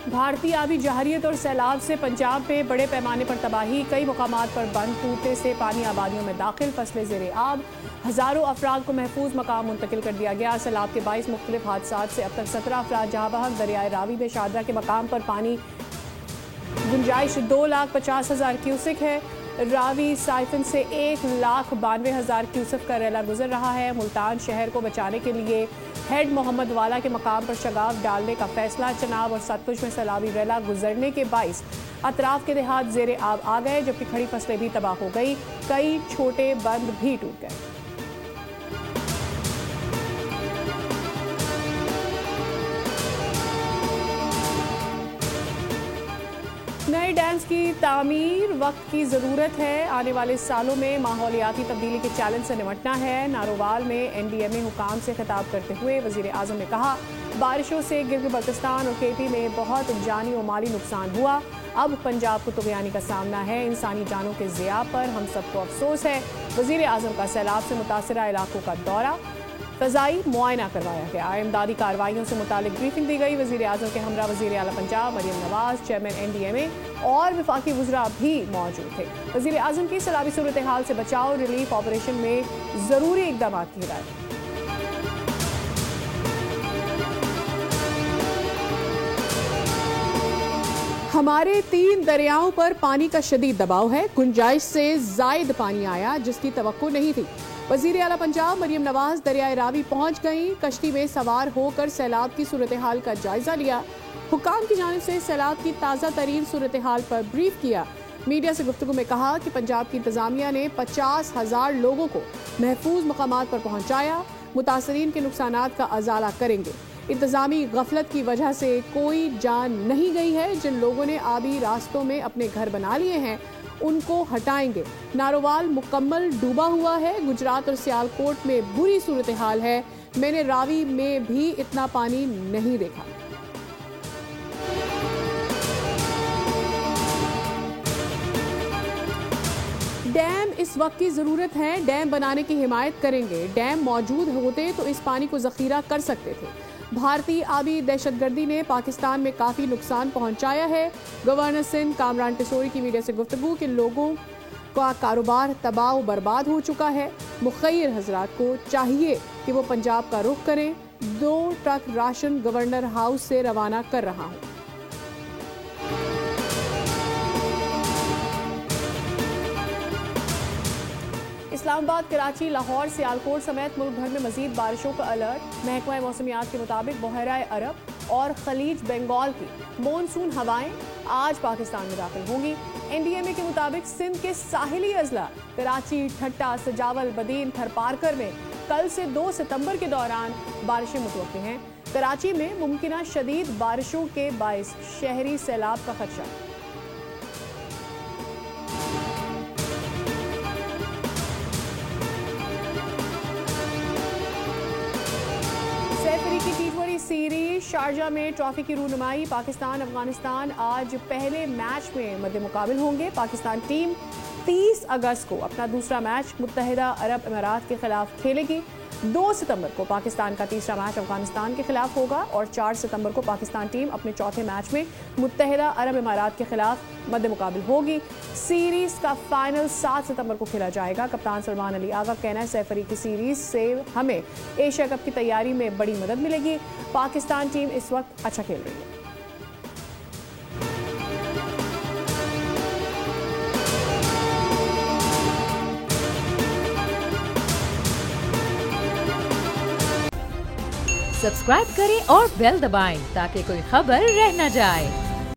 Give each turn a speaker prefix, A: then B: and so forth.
A: भारतीय आबी जहरियत और सैलाब से पंजाब में बड़े पैमाने पर तबाही। कई मुकामात पर बंद टूटने से पानी आबादियों में दाखिल, फसलें ज़ेरे आब। हज़ारों अफराद को महफूज मकाम मुंतकिल कर दिया गया। सैलाब के 22 मुख्तलिफ हादसात से अब तक 17 अफराद जहाँ बहक। दरियाए रावी में शादरा के मकाम पर पानी गुंजाइश 2,50,000 क्यूसिक है। रावी साइफन से 1,92,000 क्यूसिक का रेला गुजर रहा है। मुल्तान शहर को बचाने के लिए हेड मोहम्मद वाला के मकाम पर शगाफ डालने का फैसला। चनाब और सतलुज में सैलाबी रेला गुजरने के बाइस अतराफ के देहात ज़ेरे आब आ गए, जबकि खड़ी फसलें भी तबाह हो गई। कई छोटे बंद भी टूट गए। नए डैम्स की तामीर वक्त की ज़रूरत है। आने वाले सालों में माहौलियाती तब्दीली के चैलेंज से निपटना है। नारोवाल में NDMA हुकाम से खिताब करते हुए वज़ीर आज़म ने कहा, बारिशों से गिलगित बल्तिस्तान और KP में बहुत जानी और माली नुकसान हुआ। अब पंजाब को तुग़यानी का सामना है। इंसानी जानों के ज़िया पर हम सबको अफसोस है। वज़ीर आज़म का सैलाब से मुतासरा इलाकों का दौरा, फ़ज़ाई मुआयना करवाया गया। इमदादी कार्रवाइयों से मुतालिक ब्रीफिंग दी गई। वज़ीर आज़म के हमरा वज़ीर आला पंजाब मरियम नवाज़, चेयरमैन NDMA और वफाकी वज़रा भी मौजूद थे। वज़ीर आज़म की सैलाबी सूरत हाल से बचाव रिलीफ ऑपरेशन में ज़रूरी इक़दाम की हिदायत। हमारे 3 दरियाओं पर पानी का शदीद दबाव है। गुंजाइश से ज़ायद पानी आया जिसकी तवक्को नहीं थी। वज़ीर आला पंजाब मरियम नवाज दरियाए रावी पहुंच गईं। कश्ती में सवार होकर सैलाब की सूरत हाल का जायजा लिया। हुकाम की जानिब से सैलाब की ताज़ा तरीन सूरत हाल पर ब्रीफ किया। मीडिया से गुफ्तगू में कहा कि पंजाब की इंतजामिया ने 50,000 लोगों को महफूज मकामात पर पहुंचाया। मुतासरीन के नुकसानात का अजाला करेंगे। इंतजामी गफलत की वजह से कोई जान नहीं गई है। जिन लोगों ने आबी रास्तों में अपने घर बना लिए हैं उनको हटाएंगे। नारोवाल मुकम्मल डूबा हुआ है। गुजरात और सियालकोट में बुरी सूरत हाल है। मैंने रावी में भी इतना पानी नहीं देखा। डैम इस वक्त की जरूरत है। डैम बनाने की हिमायत करेंगे। डैम मौजूद होते तो इस पानी को जखीरा कर सकते थे। भारतीय आबी दहशतगर्दी ने पाकिस्तान में काफ़ी नुकसान पहुंचाया है। गवर्नर सिंध कामरान टिसोरी की मीडिया से गुफ्तगू कि लोगों का कारोबार तबाह बर्बाद हो चुका है। मुखैर हजरात को चाहिए कि वो पंजाब का रुख करें। 2 ट्रक राशन गवर्नर हाउस से रवाना कर रहा हूँ। इस्लामाबाद, कराची, लाहौर, सियालकोट समेत मुल्क भर में मजीद बारिशों का अलर्ट। महकमा मौसमियात के मुताबिक बहराए अरब और खलीज बंगाल की मॉनसून हवाएं आज पाकिस्तान में दाखिल होंगी। NDMA के मुताबिक सिंध के साहिली अजला कराची, ठट्टा, सजावल, बदीन, थरपारकर में कल से 2 सितंबर के दौरान बारिशें मुतवक्किल हैं। कराची में मुमकिना शदीद बारिशों के बाइस शहरी सैलाब का खदशा। की T20 सीरीज शारजा में ट्रॉफी की रूनुमाई। पाकिस्तान अफगानिस्तान आज पहले मैच में मद्दे मुकाबिल होंगे। पाकिस्तान टीम 30 अगस्त को अपना दूसरा मैच मुत्तहिदा अरब अमीरात के खिलाफ खेलेगी। 2 सितंबर को पाकिस्तान का तीसरा मैच अफगानिस्तान के खिलाफ होगा और 4 सितंबर को पाकिस्तान टीम अपने चौथे मैच में मुत्तहिदा अरब अमीरात के खिलाफ मद्दे मुकाबिल होगी। सीरीज का फाइनल 7 सितंबर को खेला जाएगा। कप्तान सलमान अली आगा का कहना है, सैफरी की सीरीज से हमें एशिया कप की तैयारी में बड़ी मदद मिलेगी। पाकिस्तान टीम इस वक्त अच्छा खेल रही है।
B: सब्सक्राइब करें और बेल दबाएं ताकि कोई खबर रह न जाए।